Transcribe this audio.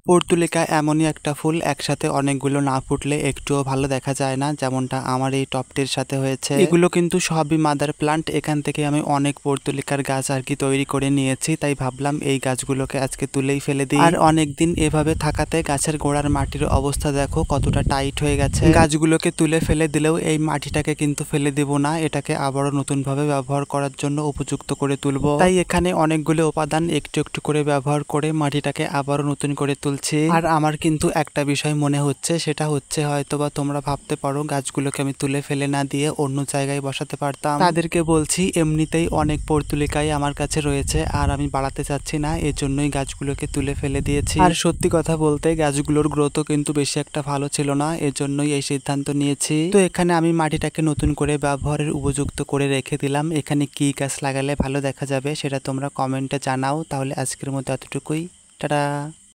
Portulaca এমনই একটা ফুল, একসাথে অনেকগুলো না ফুটলে একটুও ভালো দেখা যায় না, যেমনটা আমার এই টপটির সাথে হয়েছে। এগুলো কিন্তু সবই মাদার প্লান্ট। এখান থেকে আমি অনেক পর্তুলিকার গাছ আর কি তৈরি করে নিয়েছি, তাই ভাবলাম এই গাছগুলোকে আজকে তুলেই ফেলে দিই। আর অনেকদিন এভাবে থাকাতে গাছের গোড়ার মাটির অবস্থা দেখো কতটা টাইট হয়ে গেছে। গাছগুলোকে তুলে ফেলে দিলেও এই মাটিটাকে কিন্তু ফেলে দিব না, এটাকে আবারও নতুন ভাবে ব্যবহার করার জন্য উপযুক্ত করে তুলবো। তাই এখানে অনেকগুলো উপাদান একটু একটু করে ব্যবহার করে মাটিটাকে আবারও নতুন করে তুলছি। আর আমার কিন্তু একটা বিষয় মনে হচ্ছে, সেটা হচ্ছে হয়তোবা তোমরা ভাবতে পারো গাছগুলোকে আমি তুলে ফেলে না দিয়ে অন্য জায়গায় বসাতে পারতাম। তাদেরকে বলছি এমনিতেই অনেক পর্তুলিকাই আমার কাছে রয়েছে আর আমি বাড়াতে চাচ্ছি না, এজন্যই গাছগুলোকে তুলে ফেলে দিয়েছি। আর সত্যি কথা বলতে গাছগুলোর গ্রোথও কিন্তু বেশি একটা ভালো ছিল না, এজন্যই এই সিদ্ধান্ত নিয়েছি। তো এখানে আমি মাটিটাকে নতুন করে ব্যবহারের উপযুক্ত করে রেখে দিলাম। এখানে কি গাছ লাগালে ভালো দেখা যাবে সেটা তোমরা কমেন্টে জানাও। তাহলে আজকের মতো এতটুকুই, টাটা।